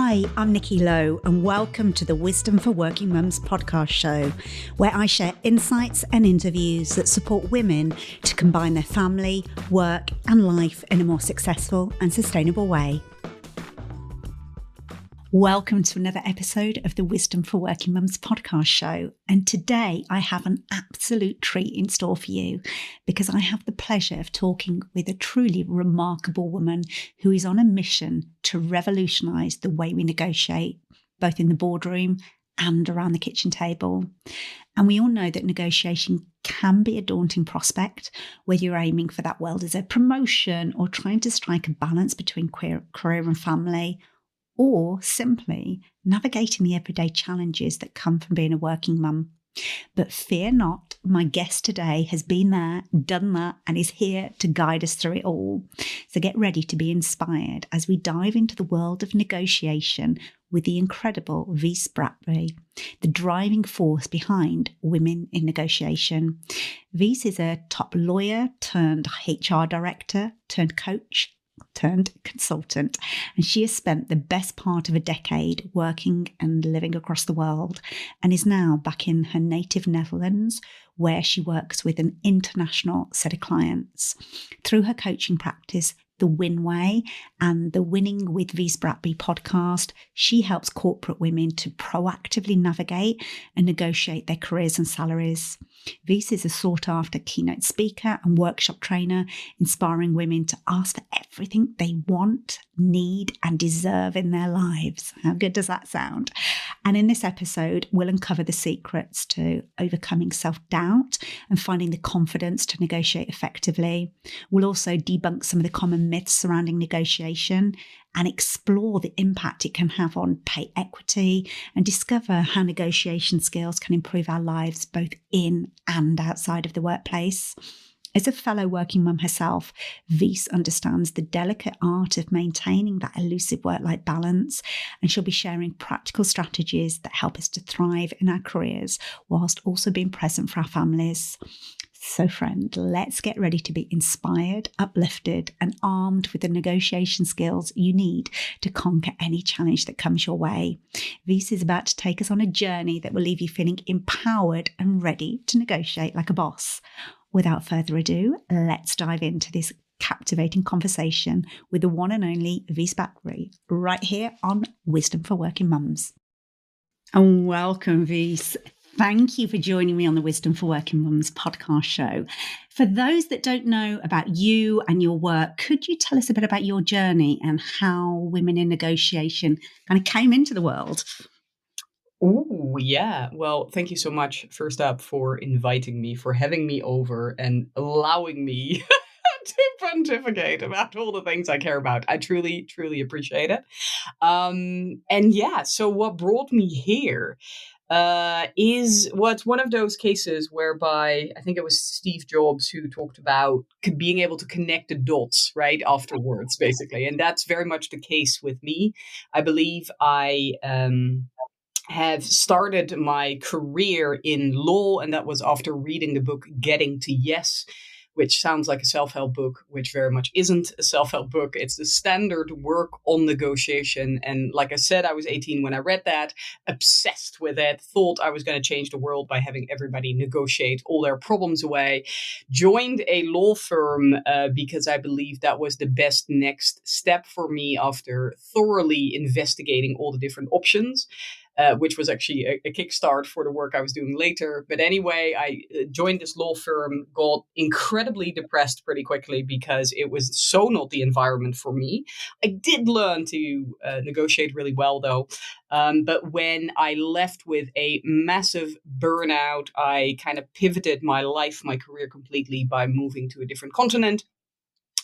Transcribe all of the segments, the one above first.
Hi, I'm Nikki Lowe, and welcome to the Wisdom for Working Mums podcast show, where I share insights and interviews that support women to combine their family, work, and life in a more successful and sustainable way. Welcome to another episode of the Wisdom for Working Mums podcast show. And today I have an absolute treat in store for you because I have the pleasure of talking with a truly remarkable woman who is on a mission to revolutionise the way we negotiate, both in the boardroom and around the kitchen table. And we all know that negotiation can be a daunting prospect, whether you're aiming for that well-deserved promotion or trying to strike a balance between career and family, or simply navigating the everyday challenges that come from being a working mum. But fear not, my guest today has been there, done that, and is here to guide us through it all. So get ready to be inspired as we dive into the world of negotiation with the incredible Wies Bratby, the driving force behind women in negotiation. Wies is a top lawyer turned HR director turned coach turned consultant, and she has spent the best part of a decade working and living across the world and is now back in her native Netherlands, where she works with an international set of clients. Through her coaching practice, The Win Way and the Winning with Wies Bratby podcast, she helps corporate women to proactively navigate and negotiate their careers and salaries. Wies is a sought-after keynote speaker and workshop trainer, inspiring women to ask for everything they want, need, and deserve in their lives. How good does that sound? And in this episode, we'll uncover the secrets to overcoming self-doubt and finding the confidence to negotiate effectively. We'll also debunk some of the common myths surrounding negotiation and explore the impact it can have on pay equity and discover how negotiation skills can improve our lives both in and outside of the workplace. As a fellow working mum herself, Wies understands the delicate art of maintaining that elusive work-life balance, and she'll be sharing practical strategies that help us to thrive in our careers whilst also being present for our families. So friend, let's get ready to be inspired, uplifted, and armed with the negotiation skills you need to conquer any challenge that comes your way. Wies is about to take us on a journey that will leave you feeling empowered and ready to negotiate like a boss. Without further ado, let's dive into this captivating conversation with the one and only Wies Bratby, right here on Wisdom for Working Mums. And welcome, Wies. Thank you for joining me on the Wisdom for Working Mums podcast show. For those that don't know about you and your work, could you tell us a bit about your journey and how women in negotiation kind of came into the world? Oh, yeah. Well, thank you so much, first up, for inviting me, for having me over and allowing me to pontificate about all the things I care about. I truly, truly appreciate it. And yeah, so what brought me here is what's one of those cases whereby I think it was Steve Jobs who talked about being able to connect the dots, right, afterwards, basically. And that's very much the case with me. I believe I have started my career in law, and that was after reading the book Getting to Yes, which sounds like a self-help book, which very much isn't a self-help book. It's the standard work on negotiation. And like I said, I was 18 when I read that, obsessed with it, thought I was going to change the world by having everybody negotiate all their problems away. Joined a law firm because I believed that was the best next step for me after thoroughly investigating all the different options. Which was actually a kickstart for the work I was doing later. But anyway, I joined this law firm, got incredibly depressed pretty quickly because it was so not the environment for me. I did learn to negotiate really well, though. But when I left with a massive burnout, I kind of pivoted my life, my career completely by moving to a different continent.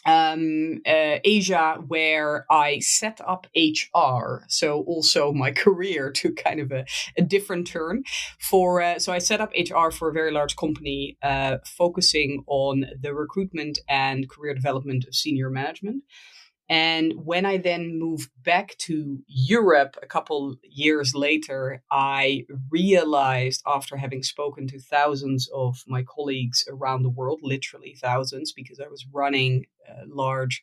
Asia, where I set up HR. So also my career took kind of a different turn. So I set up HR for a very large company, focusing on the recruitment and career development of senior management. And when I then moved back to Europe a couple years later, I realized, after having spoken to thousands of my colleagues around the world, literally thousands, because I was running large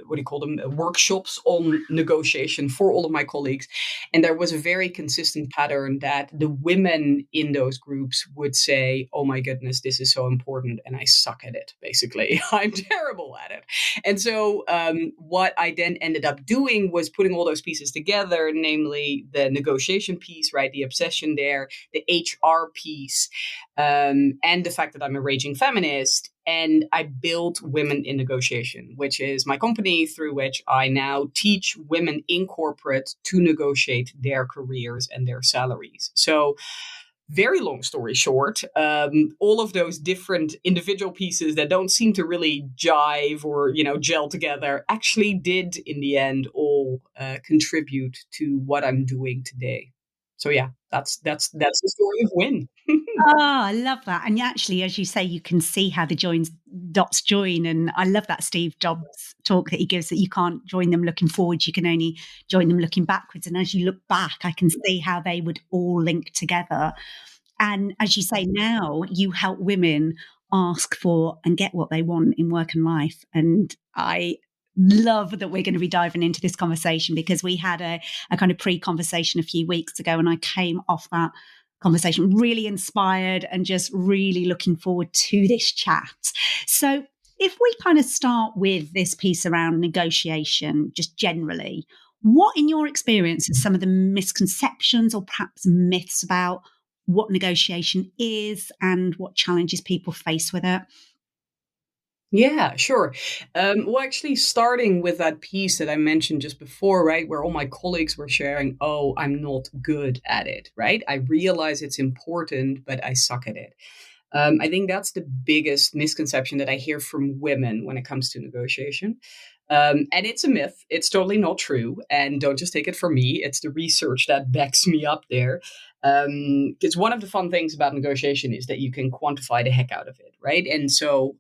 what do you call them, workshops on negotiation for all of my colleagues. And there was a very consistent pattern that the women in those groups would say, oh my goodness, this is so important. And I suck at it, basically. I'm terrible at it. And so what I then ended up doing was putting all those pieces together, namely the negotiation piece, right? The obsession there, the HR piece, and the fact that I'm a raging feminist. And I built Women in Negotiation, which is my company through which I now teach women in corporate to negotiate their careers and their salaries. So very long story short, all of those different individual pieces that don't seem to really jive or, gel together actually did in the end all contribute to what I'm doing today. So yeah, that's the story of Win. Oh, I love that. And actually, as you say, you can see how the dots join. And I love that Steve Jobs talk that he gives, that you can't join them looking forwards, you can only join them looking backwards. And as you look back, I can see how they would all link together. And as you say, now you help women ask for and get what they want in work and life. And I love that we're going to be diving into this conversation, because we had a kind of pre-conversation a few weeks ago, and I came off that conversation really inspired and just really looking forward to this chat. So if we kind of start with this piece around negotiation, just generally, what in your experience are some of the misconceptions or perhaps myths about what negotiation is and what challenges people face with it? Yeah, sure. Well, actually, starting with that piece that I mentioned just before, right, where all my colleagues were sharing, oh, I'm not good at it, right? I realize it's important, but I suck at it. I think that's the biggest misconception that I hear from women when it comes to negotiation. And it's a myth. It's totally not true. And don't just take it from me. It's the research that backs me up there. Because one of the fun things about negotiation is that you can quantify the heck out of it, right? And so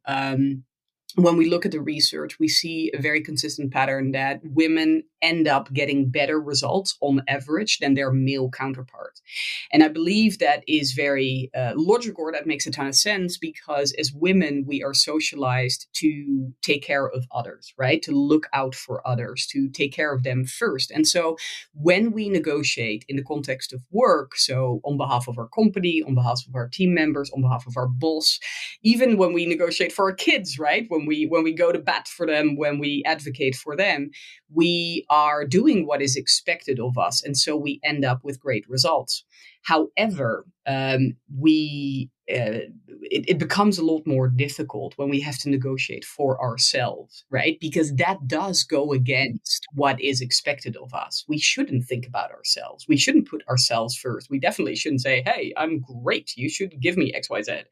when we look at the research, we see a very consistent pattern that women end up getting better results on average than their male counterparts. And I believe that is very logical. That makes a ton of sense, because as women, we are socialized to take care of others, right? To look out for others, to take care of them first. And so when we negotiate in the context of work, so on behalf of our company, on behalf of our team members, on behalf of our boss, even when we negotiate for our kids, right? When we go to bat for them, when we advocate for them, we are doing what is expected of us, and so we end up with great results. However, it becomes a lot more difficult when we have to negotiate for ourselves, right? Because that does go against what is expected of us. We shouldn't think about ourselves. We shouldn't put ourselves first. We definitely shouldn't say, hey, I'm great, you should give me XYZ,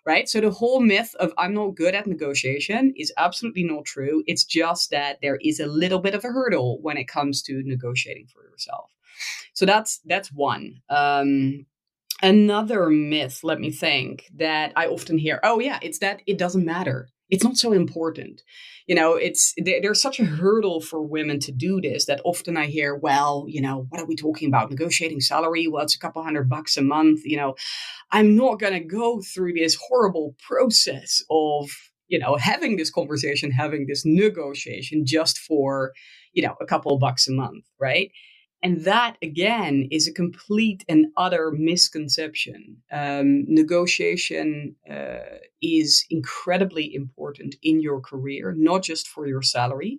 right? So the whole myth of I'm not good at negotiation is absolutely not true. It's just that there is a little bit of a hurdle when it comes to negotiating for yourself. So that's one. Another myth, let me think, that I often hear, oh yeah, it's that it doesn't matter. It's not so important. There's such a hurdle for women to do this that often I hear, well, what are we talking about? Negotiating salary? Well, it's a couple $100 a month. I'm not going to go through this horrible process of, having this conversation, having this negotiation just for, a couple of bucks a month, right? And that, again, is a complete and utter misconception. Negotiation is incredibly important in your career, not just for your salary.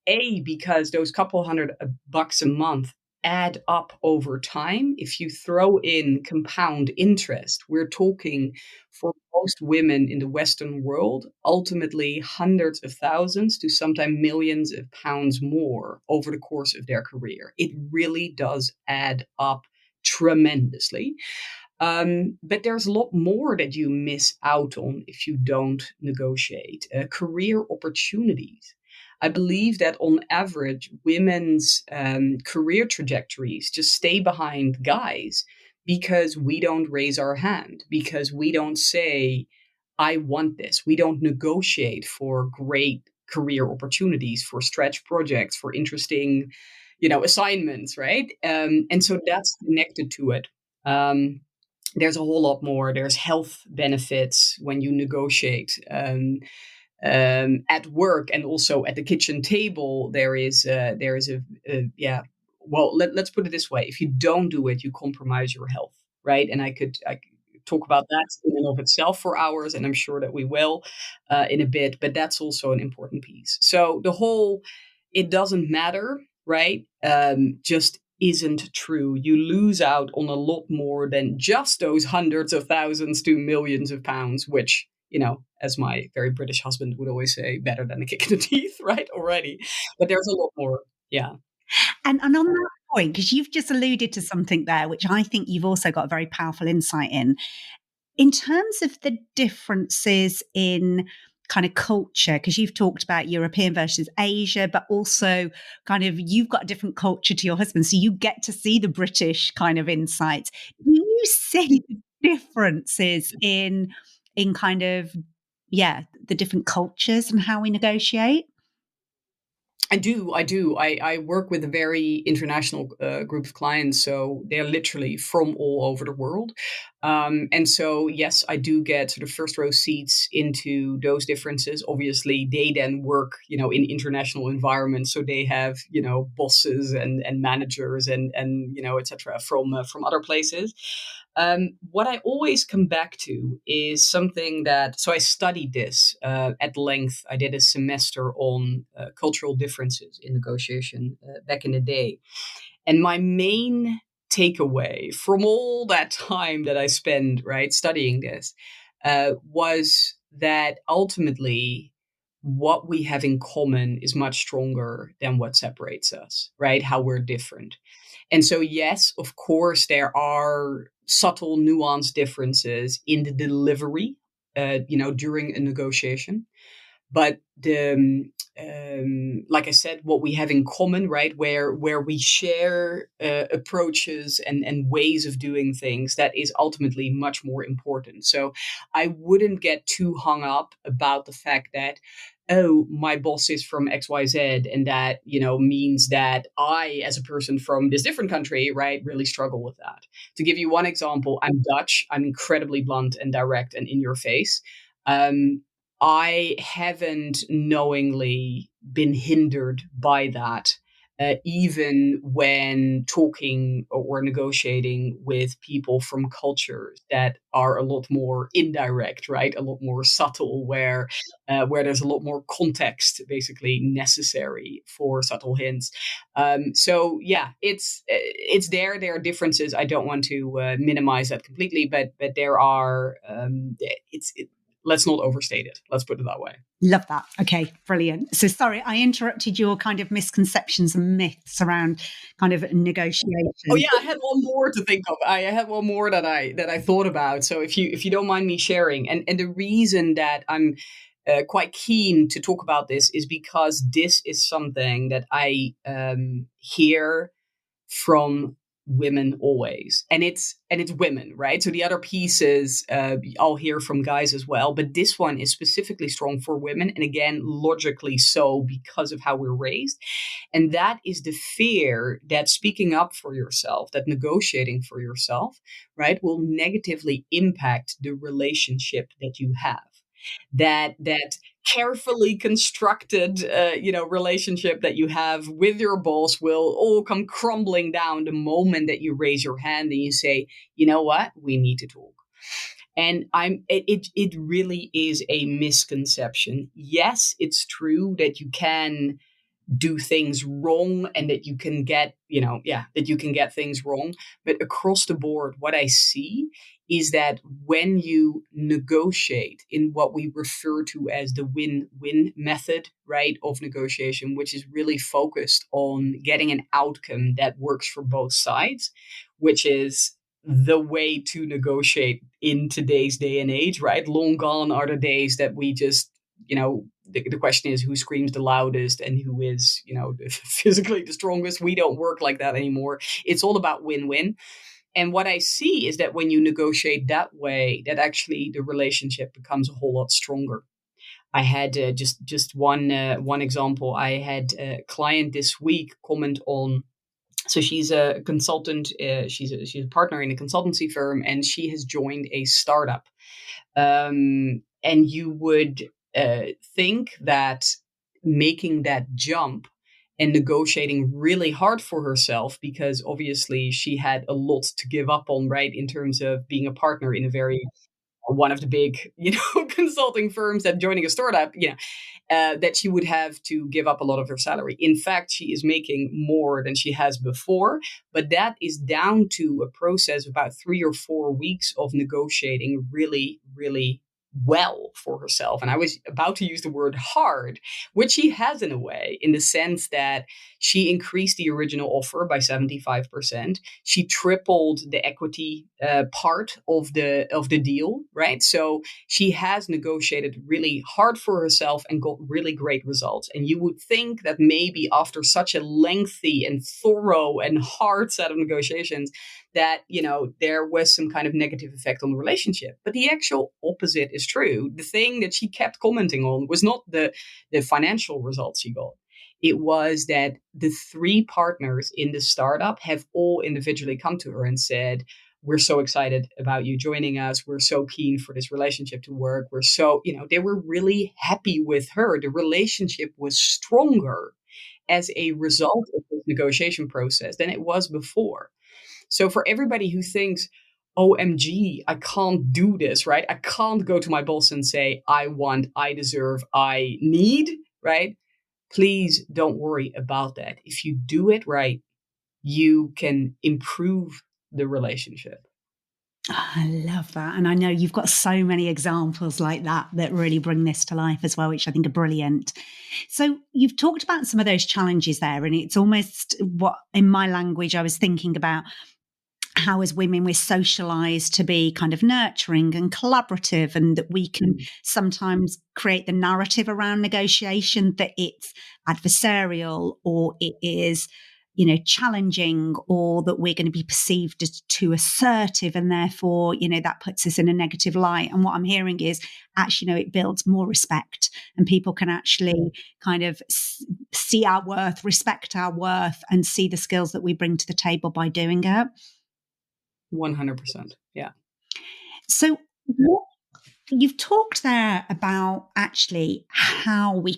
Because those couple $100 a month add up over time. If you throw in compound interest, we're talking for most women in the Western world, ultimately hundreds of thousands to sometimes millions of pounds more over the course of their career. It really does add up tremendously. But there's a lot more that you miss out on if you don't negotiate. Career opportunities. I believe that on average, women's career trajectories just stay behind guys because we don't raise our hand, because we don't say, I want this. We don't negotiate for great career opportunities, for stretch projects, for interesting, assignments, right? And so that's connected to it. There's a whole lot more. There's health benefits when you negotiate. At work and also at the kitchen table, there is well, let's put it this way: if you don't do it, you compromise your health, right? And I could talk about that in and of itself for hours, and I'm sure that we will in a bit. But that's also an important piece. So the whole "it doesn't matter," right? Just isn't true. You lose out on a lot more than just those hundreds of thousands to millions of pounds, which, as my very British husband would always say, better than a kick in the teeth, right? Already. But there's a lot more. Yeah. And on that point, because you've just alluded to something there, which I think you've also got a very powerful insight in terms of the differences in kind of culture, because you've talked about European versus Asia, but also kind of you've got a different culture to your husband. So you get to see the British kind of insights. Do you see the differences in kind of, the different cultures and how we negotiate? I do. I work with a very international group of clients, so they're literally from all over the world. And so, yes, I do get sort of first row seats into those differences. Obviously, they then work, in international environments, so they have, bosses and managers and et cetera, from other places. What I always come back to is something so I studied this at length. I did a semester on cultural differences in negotiation back in the day. And my main takeaway from all that time that I spent, right, studying this, was that ultimately what we have in common is much stronger than what separates us, right? How we're different. And so, yes, of course, there are subtle, nuanced differences in the delivery, during a negotiation. But like I said, what we have in common, right, where we share approaches and ways of doing things, that is ultimately much more important. So I wouldn't get too hung up about the fact that, oh, my boss is from XYZ, and that, means that I, as a person from this different country, right, really struggle with that. To give you one example, I'm Dutch. I'm incredibly blunt and direct and in your face. I haven't knowingly been hindered by that, even when talking or negotiating with people from cultures that are a lot more indirect, right? A lot more subtle, where there's a lot more context basically necessary for subtle hints. So yeah, it's there. There are differences. I don't want to minimize that completely, but there are. Let's not overstate it. Let's put it that way. Love that. Okay, brilliant. So sorry, I interrupted your kind of misconceptions and myths around kind of negotiation. Oh yeah, I had one more to think of. I had one more that I thought about. So if you don't mind me sharing, and the reason that I'm quite keen to talk about this is because this is something that I hear from women always, and it's women, right? So the other pieces I'll hear from guys as well, but this one is specifically strong for women, and again, logically so, because of how we're raised. And that is the fear that speaking up for yourself, that negotiating for yourself, right, will negatively impact the relationship that you have. That carefully constructed, relationship that you have with your boss will all come crumbling down the moment that you raise your hand and you say, you know what, we need to talk. And it really is a misconception. Yes, it's true that you can do things wrong and that you can get, things wrong. But across the board, what I see is that when you negotiate in what we refer to as the win-win method, right, of negotiation, which is really focused on getting an outcome that works for both sides, which is the way to negotiate in today's day and age, right? Long gone are the days that we just, the question is who screams the loudest and who is, physically the strongest. We don't work like that anymore. It's all about win-win. And what I see is that when you negotiate that way, that actually the relationship becomes a whole lot stronger. I had just one example. I had a client this week comment on. So she's a consultant. She's a partner in a consultancy firm, and she has joined a startup. And you would think that making that jump and negotiating really hard for herself, because obviously she had a lot to give up on, right, in terms of being a partner in a very one of the big, consulting firms, and joining a startup, that she would have to give up a lot of her salary. In fact, she is making more than she has before, but that is down to a process of about 3 or 4 weeks of negotiating really, really well for herself. And I was about to use the word hard, which she has in a way, in the sense that she increased the original offer by 75%. She tripled the equity part of the deal, right? So she has negotiated really hard for herself and got really great results. And you would think that maybe after such a lengthy and thorough and hard set of negotiations, that, there was some kind of negative effect on the relationship. But the actual opposite is true. The thing that she kept commenting on was not the financial results she got. It was that the 3 partners in the startup have all individually come to her and said, we're so excited about you joining us. We're so keen for this relationship to work. We're so, they were really happy with her. The relationship was stronger as a result of this negotiation process than it was before. So for everybody who thinks, OMG, I can't do this, right? I can't go to my boss and say, I want, I deserve, I need, right? Please don't worry about that. If you do it right, you can improve the relationship. I love that. And I know you've got so many examples like that really bring this to life as well, which I think are brilliant. So you've talked about some of those challenges there, and it's almost what in my language I was thinking about how as women we're socialized to be kind of nurturing and collaborative, and that we can sometimes create the narrative around negotiation that it's adversarial, or it is challenging, or that we're going to be perceived as too assertive, and therefore that puts us in a negative light. And what I'm hearing is actually it builds more respect, and people can actually kind of see our worth, respect our worth, and see the skills that we bring to the table by doing it. 100%. Yeah. So you've talked there about actually how we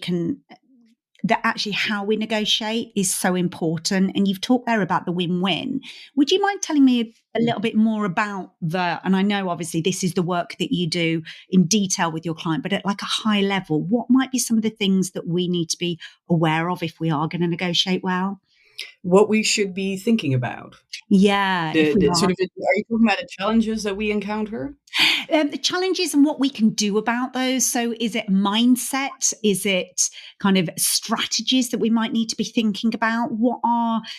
negotiate is so important. And you've talked there about the win-win. Would you mind telling me a little bit more about and I know obviously this is the work that you do in detail with your client, but at like a high level, what might be some of the things that we need to be aware of if we are going to negotiate well? What we should be thinking about. Yeah. Are you talking about the challenges that we encounter? The challenges and what we can do about those. So is it mindset? Is it kind of strategies that we might need to be thinking about?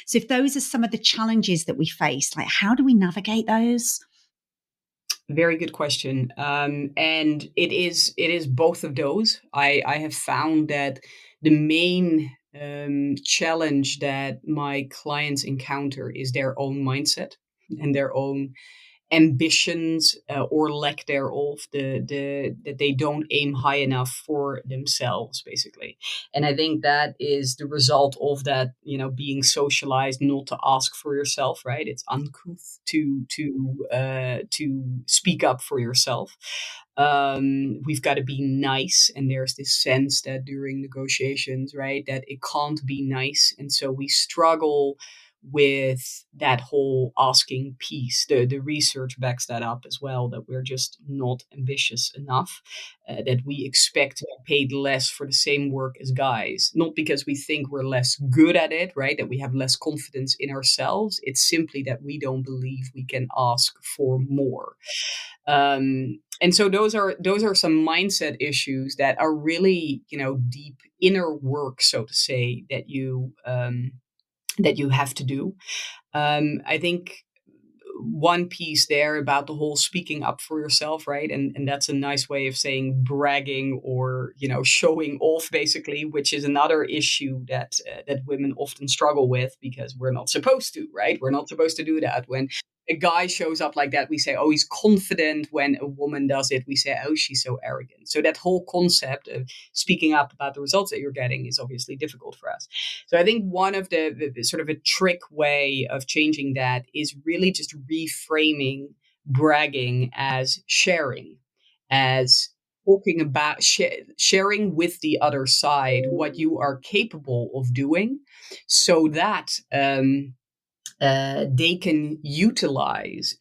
So if those are some of the challenges that we face, like how do we navigate those? Very good question. And it is both of those. I have found that the main challenge that my clients encounter is their own mindset and their own ambitions, or lack thereof, that they don't aim high enough for themselves, basically. And I think that is the result of that, being socialized not to ask for yourself, right? It's uncouth to speak up for yourself. We've got to be nice, and there's this sense that during negotiations, right, that it can't be nice, and so we struggle with that whole asking piece. The research backs that up as well, that we're just not ambitious enough, that we expect to be paid less for the same work as guys, not because we think we're less good at it, right, that we have less confidence in ourselves. It's simply that we don't believe we can ask for more. And so those are some mindset issues that are really, deep inner work, so to say, that you have to do. I think one piece there about the whole speaking up for yourself, right? And that's a nice way of saying bragging, or, showing off, basically, which is another issue that women often struggle with, because we're not supposed to, right? We're not supposed to do that. When a guy shows up like that, we say, oh, he's confident. When a woman does it, we say, oh, she's so arrogant. So that whole concept of speaking up about the results that you're getting is obviously difficult for us. So I think one of the sort of a trick way of changing that is really just reframing bragging as sharing, as talking about sharing with the other side what you are capable of doing, so that they can utilize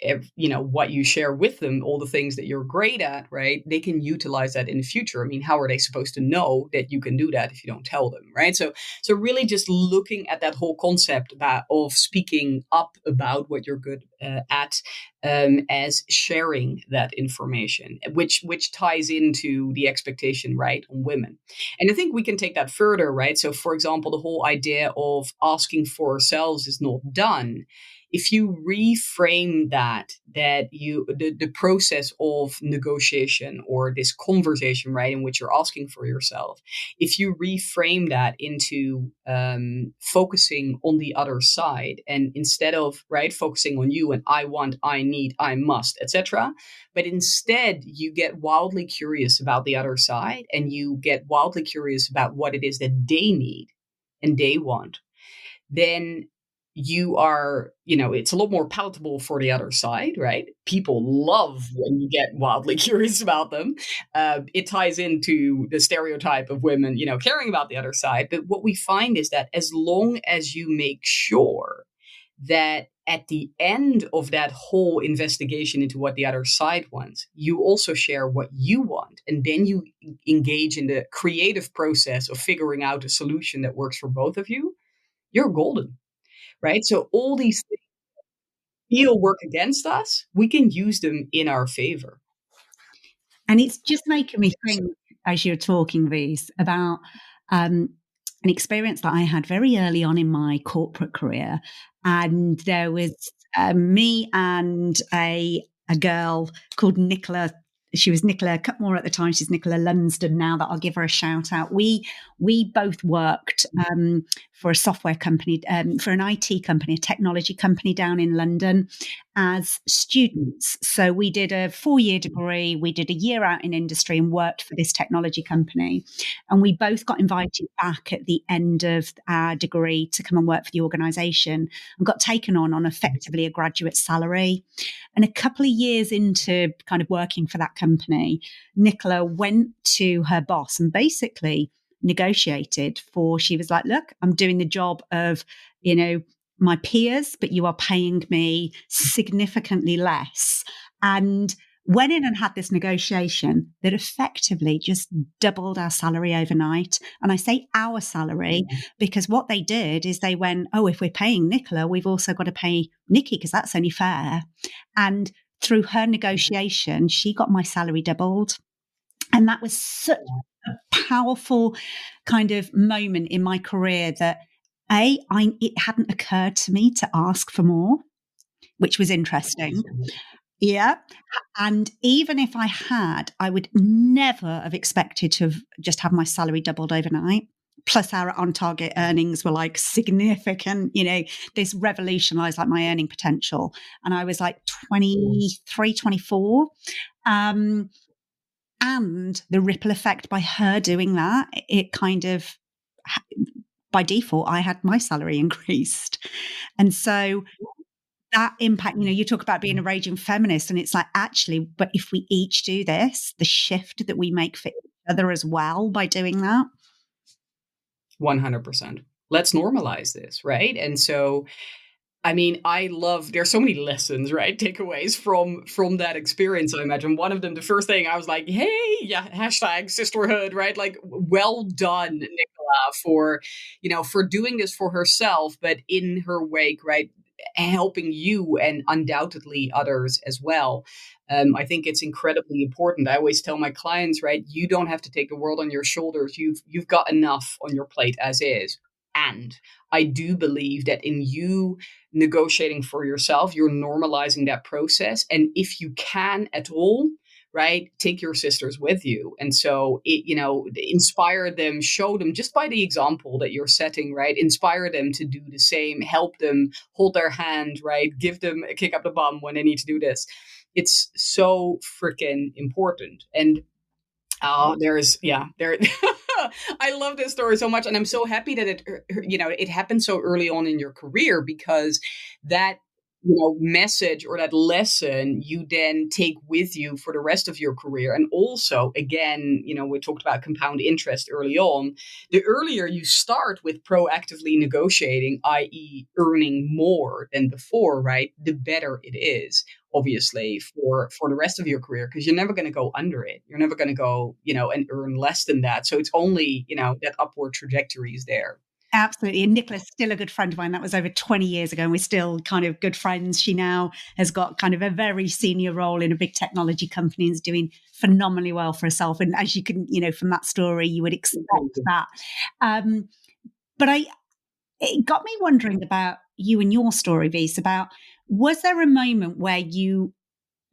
what you share with them, all the things that you're great at, right? They can utilize that in the future. I mean, how are they supposed to know that you can do that if you don't tell them, right? So really just looking at that whole concept of speaking up about what you're good at, as sharing that information, which ties into the expectation, right, on women. And I think we can take that further, right? So, for example, the whole idea of asking for ourselves is not done. If you reframe the process of negotiation or this conversation, right, in which you're asking for yourself, if you reframe that into focusing on the other side, and instead of right focusing on you and I want, I need, I must, etc., but instead you get wildly curious about the other side, and you get wildly curious about what it is that they need and they want, then you are, it's a lot more palatable for the other side, right? People love when you get wildly curious about them. It ties into the stereotype of women, caring about the other side. But what we find is that as long as you make sure that at the end of that whole investigation into what the other side wants, you also share what you want. And then you engage in the creative process of figuring out a solution that works for both of you, you're golden, right? So all these things feel work against us, we can use them in our favor. And it's just making me think, as you're talking, Wies, about an experience that I had very early on in my corporate career. And there was me and a girl called Nicola. She was Nicola Cutmore at the time. She's Nicola Lunsden now, that I'll give her a shout out. We both worked for a software company, for an IT company, a technology company down in London, as students. So we did a 4-year degree. We did a year out in industry and worked for this technology company. And we both got invited back at the end of our degree to come and work for the organisation, and got taken on effectively a graduate salary. And a couple of years into kind of working for that company, Nicola went to her boss and basically negotiated she was like, look, I'm doing the job of, my peers, but you are paying me significantly less. And went in and had this negotiation that effectively just doubled our salary overnight. And I say our salary because what they did is they went, oh, if we're paying Nicola, we've also got to pay Nikki because that's only fair. And through her negotiation, she got my salary doubled. And that was such a powerful kind of moment in my career that it hadn't occurred to me to ask for more, which was interesting. Yeah. And even if I had, I would never have expected to just have my salary doubled overnight. Plus our on target earnings were like significant, this revolutionized like my earning potential. And I was like 23, 24. And the ripple effect by her doing that, it kind of, by default, I had my salary increased. And so that impact, you talk about being a raging feminist, and it's like, actually, but if we each do this, the shift that we make for each other as well by doing that. 100%. Let's normalize this, right? And so, I mean, there's so many lessons, right? Takeaways from that experience. I imagine one of them, the first thing I was like, hey, yeah, hashtag sisterhood, right? Like, well done, Nicola, for doing this for herself, but in her wake, right? Helping you and undoubtedly others as well. I think it's incredibly important. I always tell my clients, right? You don't have to take the world on your shoulders. You've got enough on your plate as is. And I do believe that in you negotiating for yourself, you're normalizing that process. And if you can at all, right, take your sisters with you. And so inspire them, show them just by the example that you're setting, right? Inspire them to do the same, help them, hold their hand, right? Give them a kick up the bum when they need to do this. It's so freaking important. And there. I love this story so much, and I'm so happy that it happened so early on in your career, because that message or that lesson you then take with you for the rest of your career. And also, again, we talked about compound interest early on. The earlier you start with proactively negotiating, i.e. earning more than before, right, the better it is, obviously, for the rest of your career, because you're never going to go under it. You're never going to go, and earn less than that. So it's only, that upward trajectory is there. Absolutely. And Nicola's still a good friend of mine. That was over 20 years ago, and we're still kind of good friends. She now has got kind of a very senior role in a big technology company and is doing phenomenally well for herself. And as you can, from that story, you would expect that. But it got me wondering about you and your story, Wies, about, was there a moment where you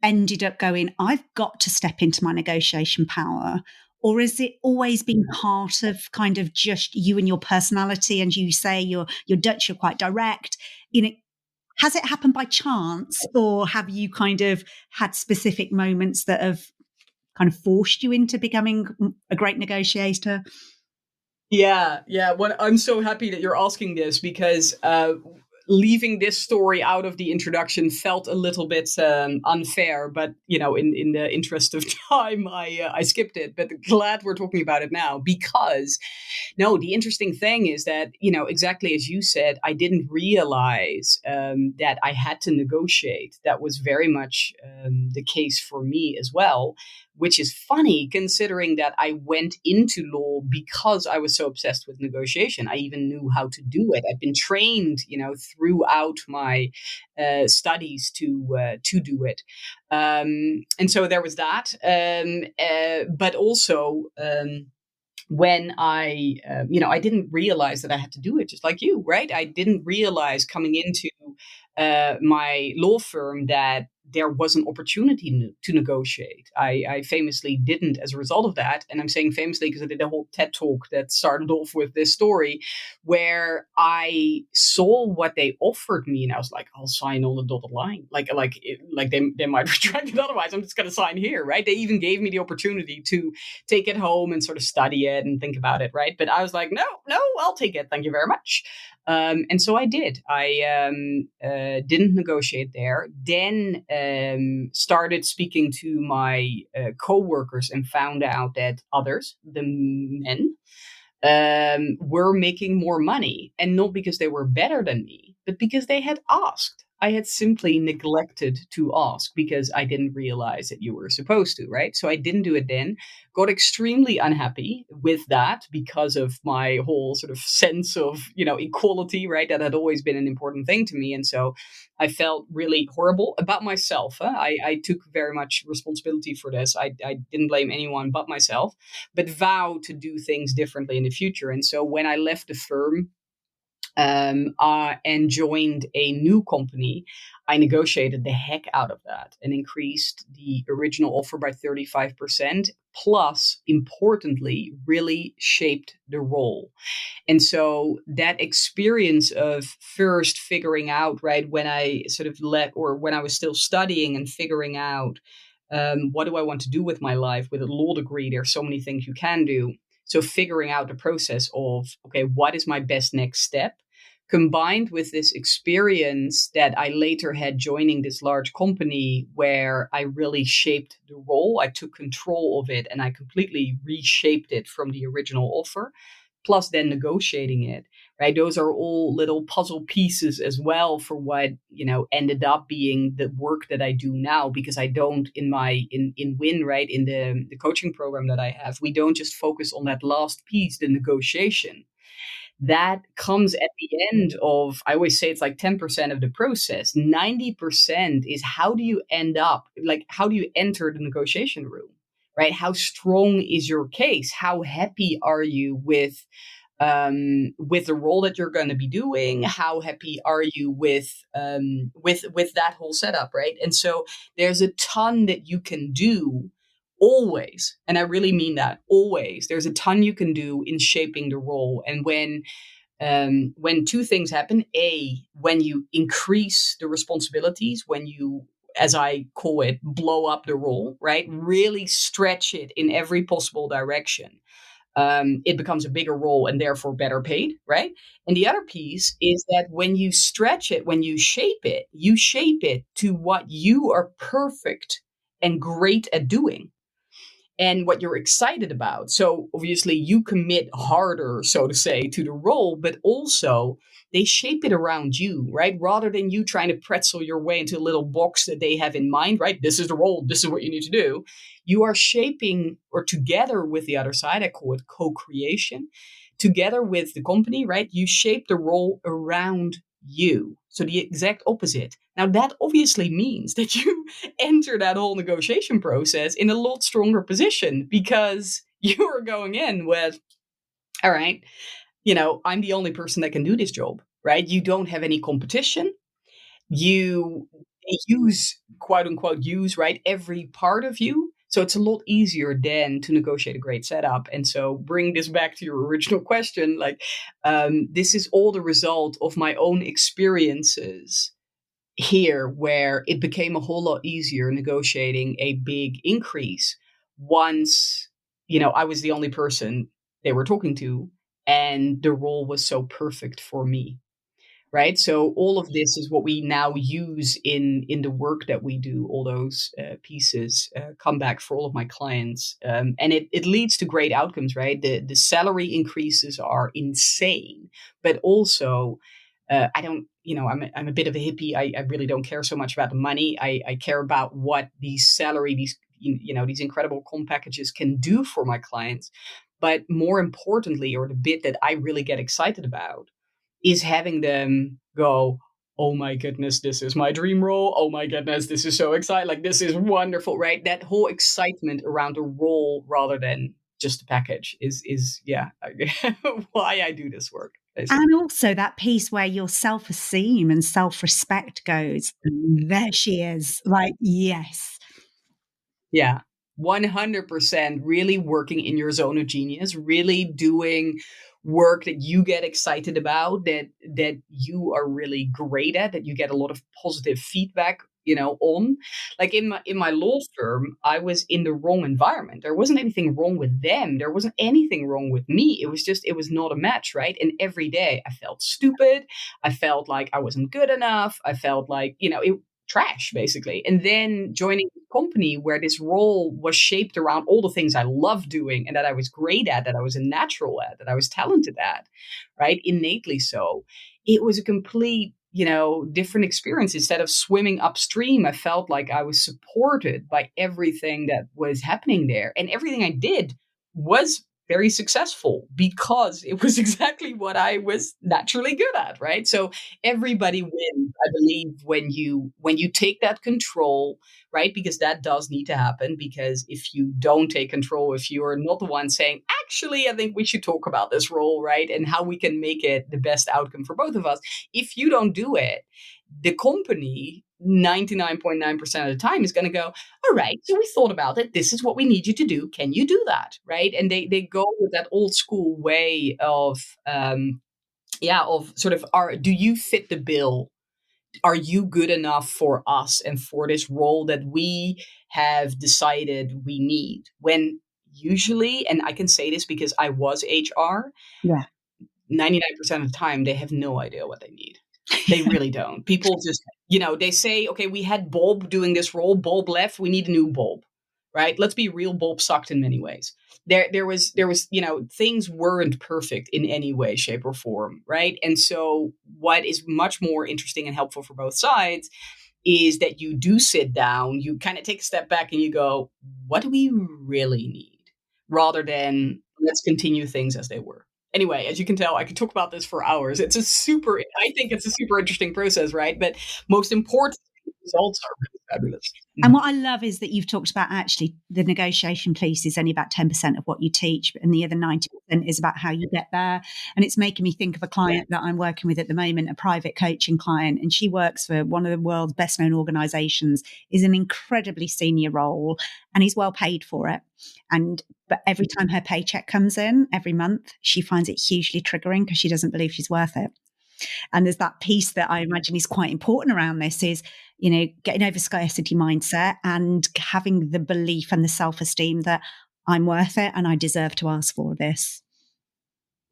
ended up going, I've got to step into my negotiation power? Or is it always been part of kind of just you and your personality? And you say you're Dutch, you're quite direct. Has it happened by chance, or have you kind of had specific moments that have kind of forced you into becoming a great negotiator? Yeah. Well, I'm so happy that you're asking this, because leaving this story out of the introduction felt a little bit unfair, but in the interest of time, I skipped it. But glad we're talking about it now, because the interesting thing is that exactly as you said, I didn't realize that I had to negotiate. That was very much the case for me as well. Which is funny, considering that I went into law because I was so obsessed with negotiation. I even knew how to do it. I've been trained, throughout my studies to do it. And so there was that. But also, when I didn't realize that I had to do it, just like you, right? I didn't realize coming into my law firm that there was an opportunity to negotiate. I famously didn't as a result of that. And I'm saying famously because I did a whole TED talk that started off with this story, where I saw what they offered me and I was like, I'll sign on the dotted line. Like they might retract it otherwise. I'm just going to sign here, right? They even gave me the opportunity to take it home and sort of study it and think about it, right? But I was like, no, I'll take it. Thank you very much. And so I did. I didn't negotiate there. Then started speaking to my co-workers and found out that others, the men, were making more money. And not because they were better than me, but because they had asked. I had simply neglected to ask because I didn't realize that you were supposed to, right? So I didn't do it then. Got extremely unhappy with that because of my whole sort of sense of, equality, right? That had always been an important thing to me. And so I felt really horrible about myself. I took very much responsibility for this. I didn't blame anyone but myself, but vowed to do things differently in the future. And so when I left the firm, and joined a new company, I negotiated the heck out of that and increased the original offer by 35%. Plus, importantly, really shaped the role. And so that experience of first figuring out, right, when I sort of when I was still studying and figuring out what do I want to do with my life with a law degree, there's so many things you can do. So figuring out the process of, okay, what is my best next step? Combined with this experience that I later had joining this large company where I really shaped the role. I took control of it and I completely reshaped it from the original offer, plus then negotiating it, right? Those are all little puzzle pieces as well for what, ended up being the work that I do now, because I don't in WIN, right? In the coaching program that I have, we don't just focus on that last piece, the negotiation. That comes at the end of, I always say it's like 10% of the process. 90% is how do you how do you enter the negotiation room, right? How strong is your case? How happy are you with the role that you're going to be doing? How happy are you with that whole setup, right? And so there's a ton that you can do. Always, and I really mean that, always, there's a ton you can do in shaping the role. And when two things happen, when you increase the responsibilities, when you, as I call it, blow up the role, right? Really stretch it in every possible direction. it becomes a bigger role and therefore better paid, right? And the other piece is that when you stretch it, when you shape it to what you are perfect and great at doing and what you're excited about. So obviously you commit harder, so to say, to the role, but also they shape it around you, right? Rather than you trying to pretzel your way into a little box that they have in mind, right? This is the role. This is what you need to do. You are shaping, or together with the other side, I call it co-creation, together with the company, right? You shape the role around you. So the exact opposite. Now that obviously means that you enter that whole negotiation process in a lot stronger position because you are going in with, all right, I'm the only person that can do this job, right? You don't have any competition. They use, quote unquote, right, every part of you. So it's a lot easier then to negotiate a great setup. And so bring this back to your original question, like this is all the result of my own experiences here, where it became a whole lot easier negotiating a big increase once, I was the only person they were talking to and the role was so perfect for me. Right. So all of this is what we now use in the work that we do. All those pieces come back for all of my clients. And it leads to great outcomes. Right. The salary increases are insane, but also I don't, I'm a bit of a hippie. I really don't care so much about the money. I care about what these these incredible comp packages can do for my clients. But more importantly, or the bit that I really get excited about, is having them go, oh my goodness, this is my dream role. Oh my goodness, this is so exciting. Like, this is wonderful, right? That whole excitement around the role rather than just the package is why I do this work. Basically. And also that piece where your self-esteem and self-respect goes, there she is. Like, yes. Yeah. 100% really working in your zone of genius, really doing work that you get excited about, that you are really great at, that you get a lot of positive feedback, on. Like in my law firm, I was in the wrong environment. There wasn't anything wrong with them. There wasn't anything wrong with me. It was not a match, right? And every day I felt stupid. I felt like I wasn't good enough. I felt like, trash basically. And then joining a company where this role was shaped around all the things I love doing and that I was great at, that I was a natural at, that I was talented at, right? Innately so. It was a complete, different experience. Instead of swimming upstream, I felt like I was supported by everything that was happening there. And everything I did was very successful because it was exactly what I was naturally good at, right? So everybody wins, I believe, when you take that control, right? Because that does need to happen. Because if you don't take control, if you are not the one saying, actually, I think we should talk about this role, right? And how we can make it the best outcome for both of us. If you don't do it, the company 99.9% of the time is going to go, all right, so we thought about it. This is what we need you to do. Can you do that? Right. And they go with that old school way of sort of, do you fit the bill? Are you good enough for us and for this role that we have decided we need? When usually, and I can say this because I was HR, 99% of the time, they have no idea what they need. They really don't. People just, they say, okay, we had Bob doing this role. Bob left. We need a new Bob, right? Let's be real. Bob sucked in many ways. There was, things weren't perfect in any way, shape, or form, right? And so what is much more interesting and helpful for both sides is that you do sit down, you kind of take a step back and you go, what do we really need? Rather than let's continue things as they were. Anyway, as you can tell, I could talk about this for hours. I think it's a super interesting process, right? But most important, results are really fabulous. And what I love is that you've talked about actually the negotiation piece is only about 10% of what you teach, and the other 90% is about how you get there. And it's making me think of a client that I'm working with at the moment, a private coaching client, and she works for one of the world's best known organizations, is an incredibly senior role, and he's well paid for it. But every time her paycheck comes in every month, she finds it hugely triggering because she doesn't believe she's worth it. And there's that piece that I imagine is quite important around this is, getting over scarcity mindset and having the belief and the self-esteem that I'm worth it and I deserve to ask for this.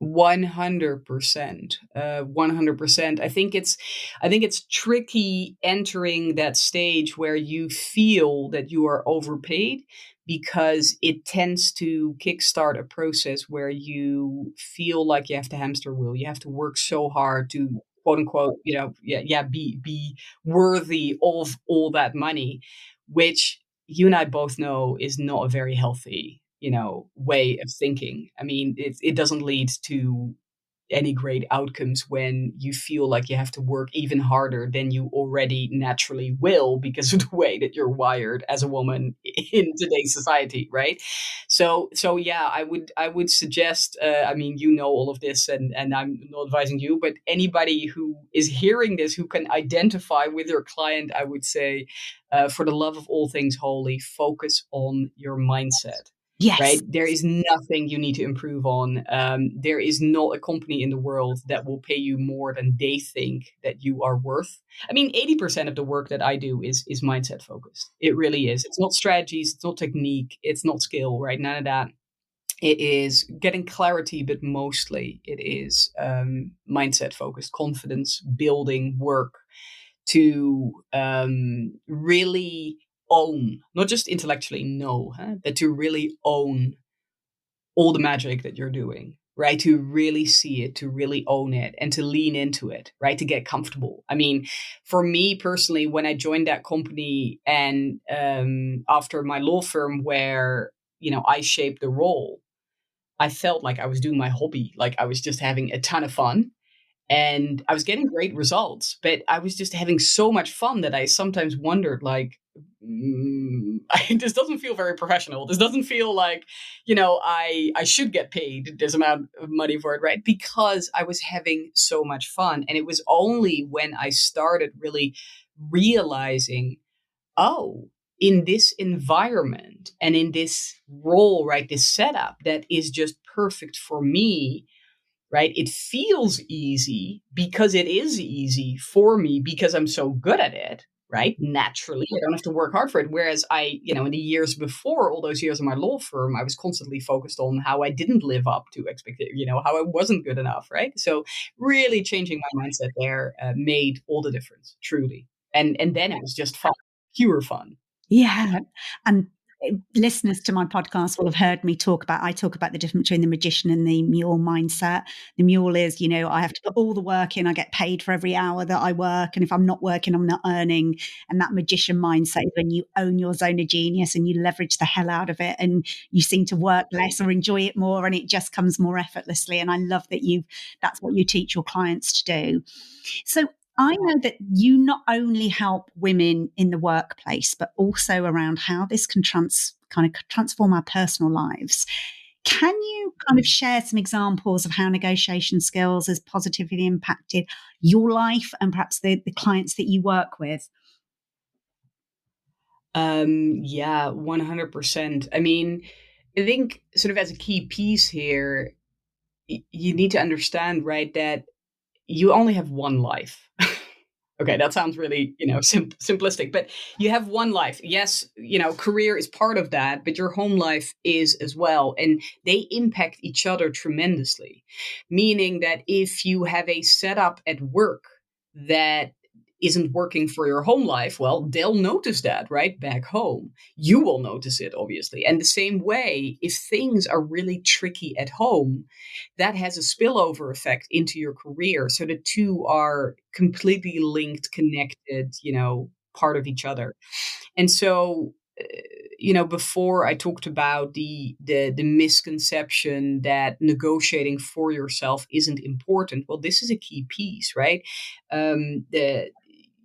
100%. 100%. I think it's tricky entering that stage where you feel that you are overpaid, because it tends to kickstart a process where you feel like you have to hamster wheel. You have to work so hard to quote unquote, be worthy of all that money, which you and I both know is not a very healthy, way of thinking. I mean, it doesn't lead to any great outcomes when you feel like you have to work even harder than you already naturally will, because of the way that you're wired as a woman in today's society, right? So yeah, I would suggest, I mean, all of this, and I'm not advising you, but anybody who is hearing this who can identify with your client, I would say, for the love of all things holy, focus on your mindset. Yes. Right? There is nothing you need to improve on. There is not a company in the world that will pay you more than they think that you are worth. I mean, 80% of the work that I do is mindset focused. It really is. It's not strategies, it's not technique, it's not skill, right? None of that. It is getting clarity, but mostly it is mindset focused, confidence building work to really own, not just intellectually know, but to really own all the magic that you're doing, right? To really see it, to really own it, and to lean into it, right? To get comfortable. I mean, for me personally, when I joined that company and after my law firm where, I shaped the role, I felt like I was doing my hobby, like I was just having a ton of fun. And I was getting great results, but I was just having so much fun that I sometimes wondered, like, this doesn't feel very professional. This doesn't feel like, I should get paid this amount of money for it, right? Because I was having so much fun. And it was only when I started really realizing, oh, in this environment and in this role, right, this setup that is just perfect for me, right? It feels easy because it is easy for me because I'm so good at it, right? Naturally, I don't have to work hard for it. Whereas in the years before, all those years in my law firm, I was constantly focused on how I didn't live up to expectations, how I wasn't good enough, right? So really changing my mindset there made all the difference, truly. And then it was just fun, pure fun. Yeah. And listeners to my podcast will have heard me I talk about the difference between the magician and the mule mindset. The mule is, I have to put all the work in, I get paid for every hour that I work. And if I'm not working, I'm not earning. And that magician mindset is when you own your zone of genius and you leverage the hell out of it and you seem to work less or enjoy it more and it just comes more effortlessly. And I love that that's what you teach your clients to do. So I know that you not only help women in the workplace, but also around how this can kind of transform our personal lives. Can you kind of share some examples of how negotiation skills has positively impacted your life and perhaps the clients that you work with? Yeah, 100%. I mean, I think sort of as a key piece here, you need to understand, right, that you only have one life. Okay, that sounds really, simplistic, but you have one life. Yes, career is part of that, but your home life is as well. And they impact each other tremendously. Meaning that if you have a setup at work that isn't working for your home life, well, they'll notice that, right? Back home. You will notice it, obviously. And the same way, if things are really tricky at home, that has a spillover effect into your career. So the two are completely linked, connected, part of each other. And so, before I talked about the misconception that negotiating for yourself isn't important. Well, this is a key piece, right?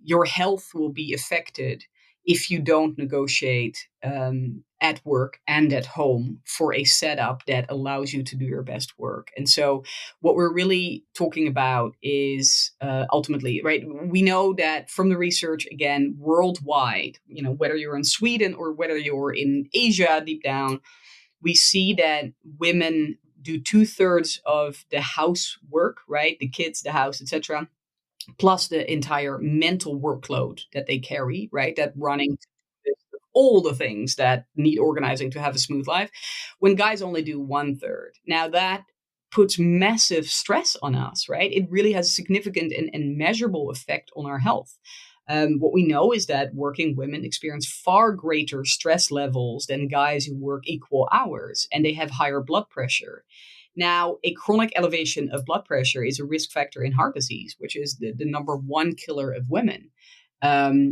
Your health will be affected if you don't negotiate at work and at home for a setup that allows you to do your best work. And so what we're really talking about is ultimately, right, we know that from the research, again, worldwide, whether you're in Sweden or whether you're in Asia deep down, we see that women do 2/3 of the housework, right? The kids, the house, etc., plus the entire mental workload that they carry, right? That running all the things that need organizing to have a smooth life, when guys only do 1/3. Now that puts massive stress on us, right? It really has a significant and measurable effect on our health. What we know is that working women experience far greater stress levels than guys who work equal hours, and they have higher blood pressure. Now, a chronic elevation of blood pressure is a risk factor in heart disease, which is the number one killer of women.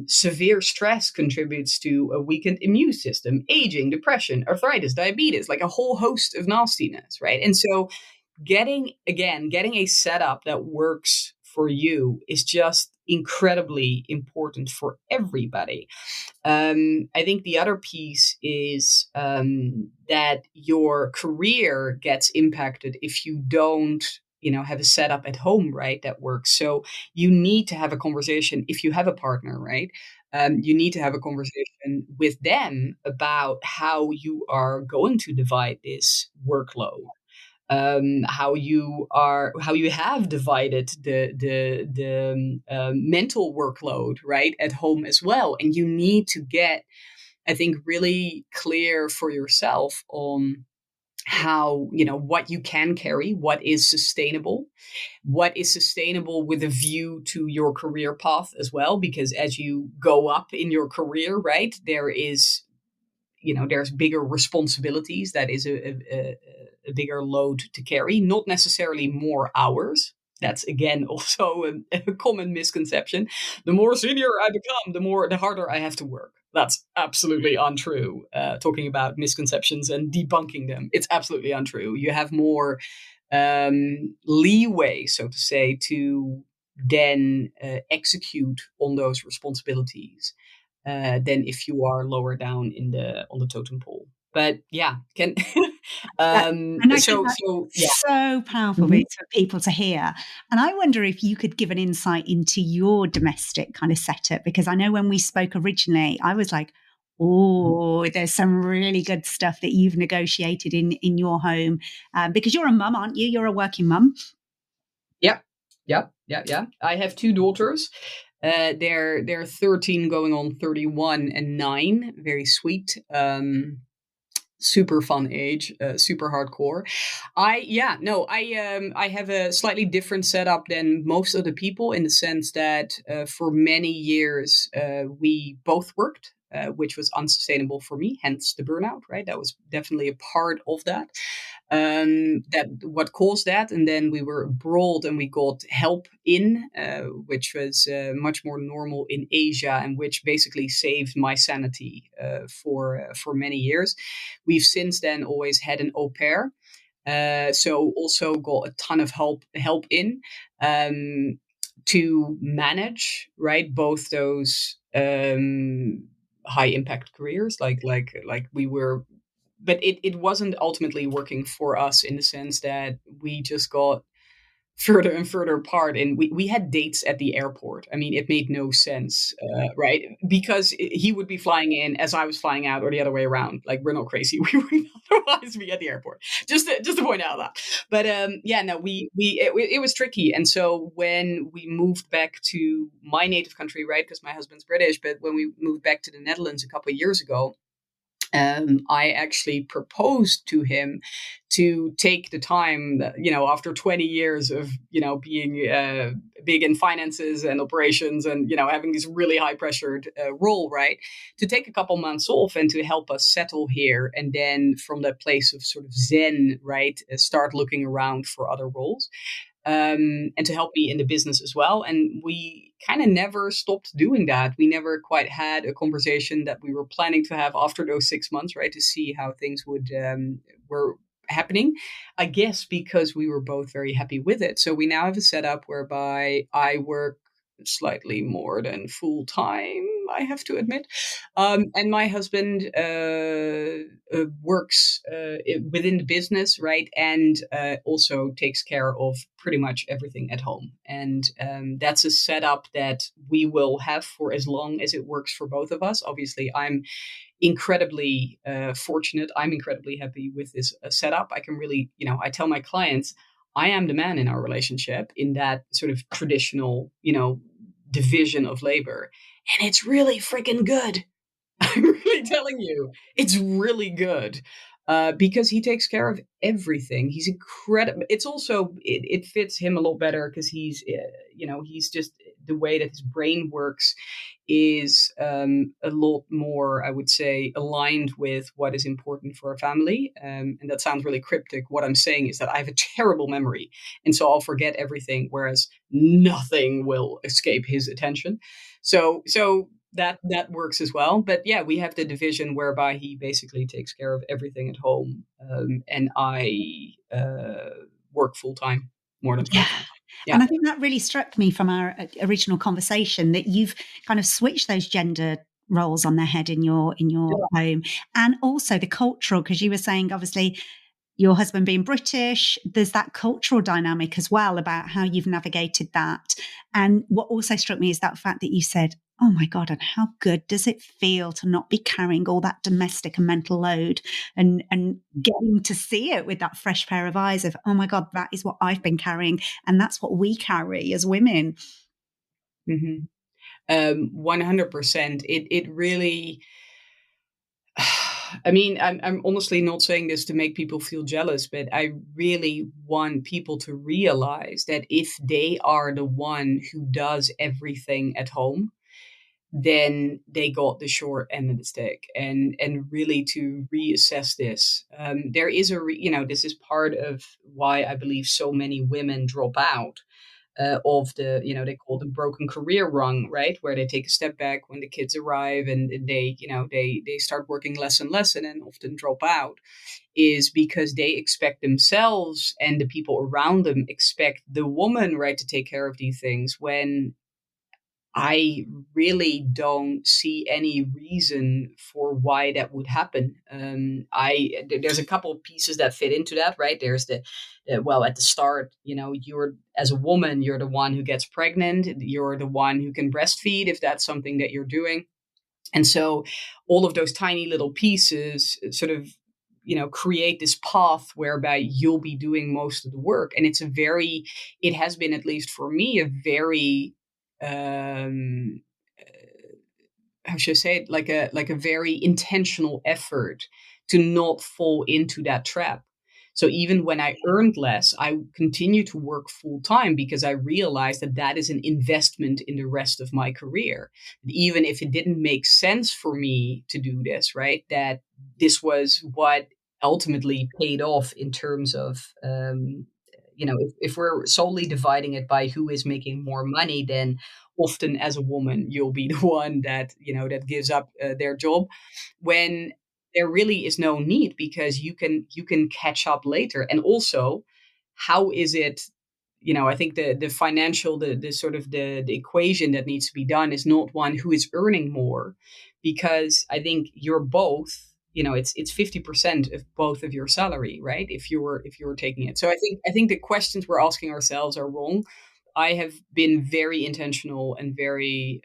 Severe stress contributes to a weakened immune system, aging, depression, arthritis, diabetes, like a whole host of nastiness, right? And so getting a setup that works for you is just incredibly important for everybody. I think the other piece is that your career gets impacted if you don't, have a setup at home, right, that works. So you need to have a conversation if you have a partner, right? You need to have a conversation with them about how you are going to divide this workload, how you have divided the mental workload, right, at home as well. And you need to get, I think, really clear for yourself on how, what you can carry, what is sustainable with a view to your career path as well, because as you go up in your career, right, there's bigger responsibilities. That is a bigger load to carry, not necessarily more hours. That's again also a common misconception. The more senior I become, the harder I have to work. That's absolutely untrue. Talking about misconceptions and debunking them, it's absolutely untrue. You have more leeway, so to say, to then execute on those responsibilities than if you are lower down on the totem pole. But yeah, can And I think that's yeah. so powerful Mhm. for people to hear. And I wonder if you could give an insight into your domestic kind of setup, because I know when we spoke originally, I was like, oh, there's some really good stuff that you've negotiated in your home, because you're a mum, aren't you? You're a working mum. Yeah, yeah. I have two daughters. They're 13 going on 31 and 9. Very sweet. Super fun age, super hardcore. I have a slightly different setup than most of the people, in the sense that for many years we both worked, which was unsustainable for me, hence the burnout, right? That was definitely a part of that. That what caused that, and then we were abroad and we got help which was much more normal in Asia, and which basically saved my sanity for many years. We've since then always had an au pair, so also got a ton of help in to manage, right, both those high impact careers, like we were. But it wasn't ultimately working for us, in the sense that we just got further and further apart, and we had dates at the airport. I mean, it made no sense, right? Because he would be flying in as I was flying out, or the other way around. Like, we're not crazy. We would otherwise be at the airport. Just to point out that. But yeah, no, it was tricky. And so when we moved back to my native country, right, because my husband's British, but when we moved back to the Netherlands a couple of years ago, I actually proposed to him to take the time that, after 20 years of, being big in finances and operations, and, having this really high pressured role, right, to take a couple months off and to help us settle here. And then from that place of sort of zen, right, start looking around for other roles. And to help me in the business as well. And we kind of never stopped doing that. We never quite had a conversation that we were planning to have after those 6 months, right, to see how things were happening. I guess because we were both very happy with it. So we now have a setup whereby I work slightly more than full time, I have to admit. And my husband works within the business, right? And also takes care of pretty much everything at home. And that's a setup that we will have for as long as it works for both of us. Obviously, I'm incredibly fortunate. I'm incredibly happy with this setup. I can really, I tell my clients, I am the man in our relationship in that sort of traditional, division of labor. And it's really freaking good. I'm really telling you, it's really good. Because he takes care of everything. He's incredible. It's also it fits him a lot better because he's just the way that his brain works is a lot more, I would say, aligned with what is important for a family. And that sounds really cryptic. What I'm saying is that I have a terrible memory, and so I'll forget everything, whereas nothing will escape his attention. So that works as well. But yeah, we have the division whereby he basically takes care of everything at home, and I work full time, more than full Yeah. time. Yeah. And I think that really struck me from our original conversation that you've kind of switched those gender roles on their head in your Yeah. home, and also the cultural, because you were saying obviously your husband being British, there's that cultural dynamic as well about how you've navigated that. And what also struck me is that fact that you said, oh my God, and how good does it feel to not be carrying all that domestic and mental load, and getting to see it with that fresh pair of eyes of, oh my God, that is what I've been carrying. And that's what we carry as women. 100%. It really, I mean, I'm honestly not saying this to make people feel jealous, but I really want people to realize that if they are the one who does everything at home, then they got the short end of the stick. And really to reassess this. There is this is part of why I believe so many women drop out of the, they call the broken career rung, right? Where they take a step back when the kids arrive, and they start working less and less and then often drop out, is because they expect themselves and the people around them expect the woman, right, to take care of these things, when I really don't see any reason for why that would happen. There's a couple of pieces that fit into that, right? There's well, at the start, you're, as a woman, you're the one who gets pregnant. You're the one who can breastfeed if that's something that you're doing. And so all of those tiny little pieces sort of, create this path whereby you'll be doing most of the work. And it has been, at least for me, a very, um, how should I say it, like a very intentional effort to not fall into that trap. So even when I earned less, I continued to work full time because I realized that that is an investment in the rest of my career. Even if it didn't make sense for me to do this, right? That this was what ultimately paid off in terms of, if we're solely dividing it by who is making more money, then often as a woman you'll be the one that that gives up their job, when there really is no need, because you can catch up later. And also, how is it, I think the financial, the sort of the equation that needs to be done is not one who is earning more, because I think you're both, it's 50% of both of your salary, right? If you're taking it. So I think the questions we're asking ourselves are wrong. I have been very intentional and very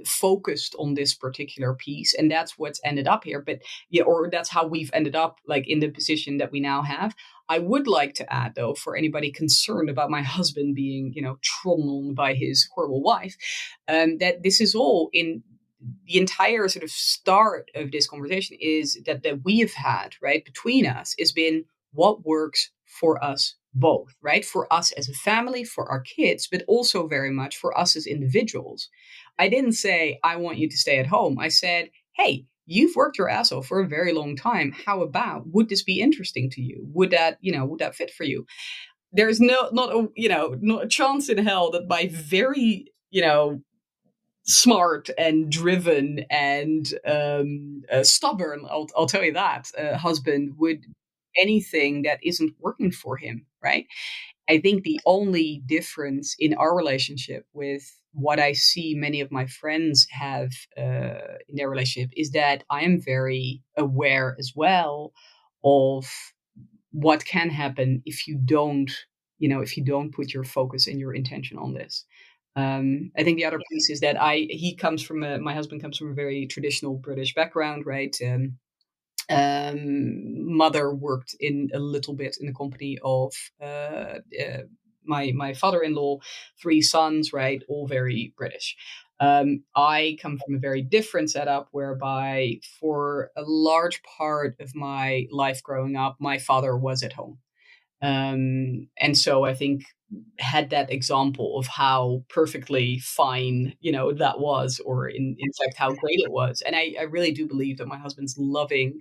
focused on this particular piece, and that's what's ended up here. But yeah, or that's how we've ended up, like, in the position that we now have. I would like to add, though, for anybody concerned about my husband being, trodden on by his horrible wife, that this is all in the entire sort of start of this conversation, is that we have had, right, between us, has been what works for us both, right? For us as a family, for our kids, but also very much for us as individuals. I didn't say, I want you to stay at home. I said, hey, you've worked your ass off for a very long time. How about, would this be interesting to you? Would that fit for you? There's not a chance in hell that my very, smart and driven and stubborn, I'll tell you that, husband would anything that isn't working for him, right? I think the only difference in our relationship with what I see many of my friends have in their relationship is that I am very aware as well of what can happen if you don't put your focus and your intention on this. I think the other piece is that my husband comes from a very traditional British background, right? Mother worked in a little bit in the company of my father-in-law, three sons, right? All very British. I come from a very different setup whereby for a large part of my life growing up, my father was at home. And so I think had that example of how perfectly fine, that was, or in fact, how great it was. And I really do believe that my husband's loving,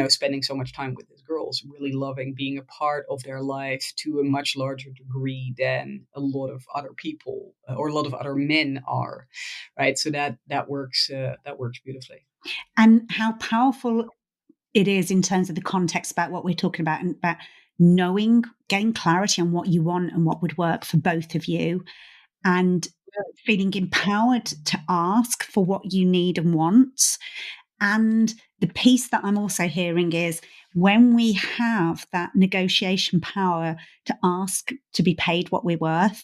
spending so much time with his girls, really loving being a part of their life to a much larger degree than a lot of other people or a lot of other men are. Right. So that works beautifully. And how powerful it is in terms of the context about what we're talking about and about knowing, getting clarity on what you want and what would work for both of you, and feeling empowered to ask for what you need and want. And the piece that I'm also hearing is when we have that negotiation power to ask to be paid what we're worth,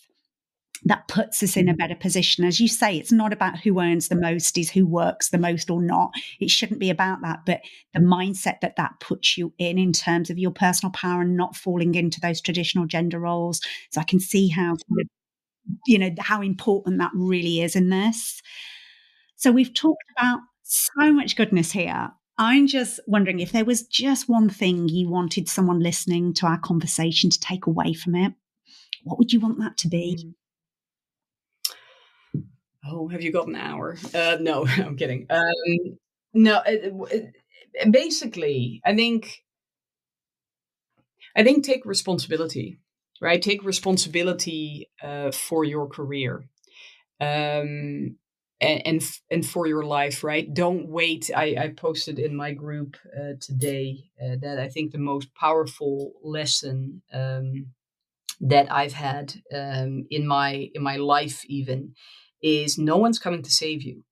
that puts us in a better position. As you say, it's not about who earns the most, is who works the most or not. It shouldn't be about that, but the mindset that puts you in terms of your personal power and not falling into those traditional gender roles. So I can see how, how important that really is in this. So we've talked about so much goodness here. I'm just wondering if there was just one thing you wanted someone listening to our conversation to take away from it, what would you want that to be? Oh, have you got an hour? No, I'm kidding. No, basically, I think take responsibility, right? Take responsibility for your career, and for your life, right? Don't wait. I posted in my group today that I think the most powerful lesson that I've had in my life even is no one's coming to save you,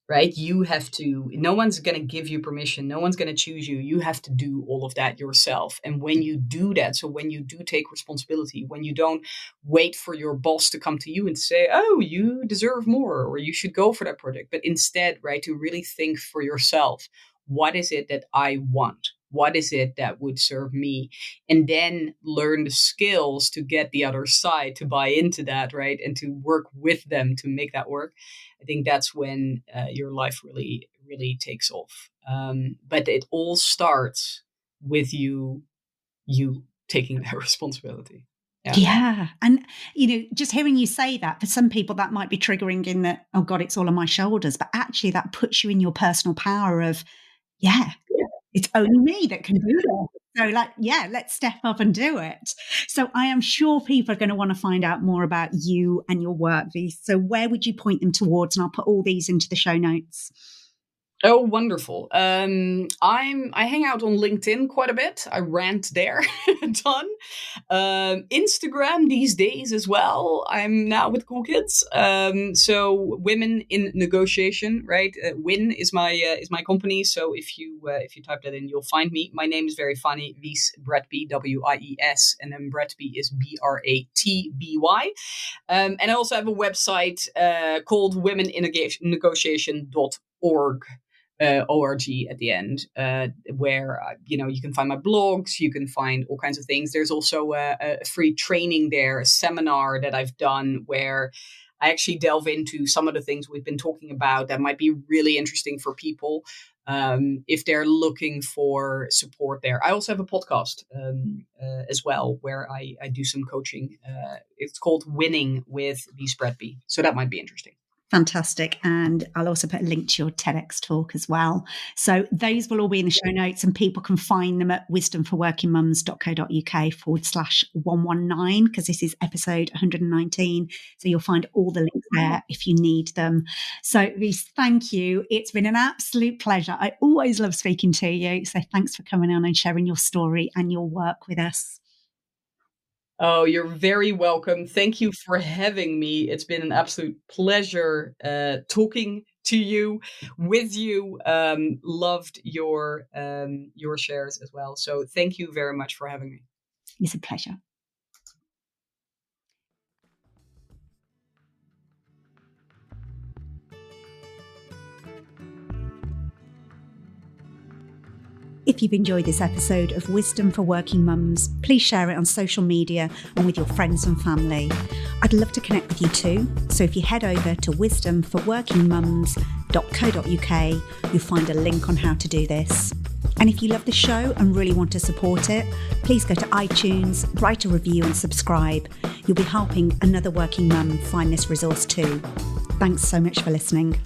right? You have to, no one's going to give you permission. No one's going to choose you. You have to do all of that yourself. And when you do that, so when you do take responsibility, when you don't wait for your boss to come to you and say, oh, you deserve more, or you should go for that project, but instead, right, to really think for yourself, what is it that I want? What is it that would serve me? And then learn the skills to get the other side to buy into that, right? And to work with them to make that work. I think that's when your life really, really takes off. But it all starts with you taking that responsibility. Yeah. Yeah. And, just hearing you say that, for some people, that might be triggering in that, oh God, it's all on my shoulders. But actually, that puts you in your personal power of, yeah, it's only me that can do that. So let's step up and do it. So I am sure people are going to want to find out more about you and your work, Wies. So where would you point them towards? And I'll put all these into the show notes. Oh, wonderful. I hang out on LinkedIn quite a bit. I rant there a ton. Instagram these days as well. I'm now with cool kids. So women in negotiation, right? Win is my company. So if you type that in, you'll find me. My name is very funny. Wies Bratby, Wies, and then Bratby is Bratby. And I also have a website called womeninnegotiation.org. org at the end, where you can find my blogs, you can find all kinds of things. There's also a free training there, a seminar that I've done where I actually delve into some of the things we've been talking about that might be really interesting for people if they're looking for support there. I also have a podcast as well where I do some coaching. It's called Winning with Wies Bratby, so that might be interesting. Fantastic. And I'll also put a link to your TEDx talk as well. So those will all be in the show notes, and people can find them at wisdomforworkingmums.co.uk/119, because this is episode 119. So you'll find all the links there if you need them. So Wies, thank you. It's been an absolute pleasure. I always love speaking to you. So thanks for coming on and sharing your story and your work with us. Oh, you're very welcome. Thank you for having me. It's been an absolute pleasure talking to you, with you. Loved your shares as well. So thank you very much for having me. It's a pleasure. If you've enjoyed this episode of Wisdom for Working Mums, please share it on social media and with your friends and family. I'd love to connect with you too, so if you head over to wisdomforworkingmums.co.uk, you'll find a link on how to do this. And if you love the show and really want to support it, please go to iTunes, write a review and subscribe. You'll be helping another working mum find this resource too. Thanks so much for listening.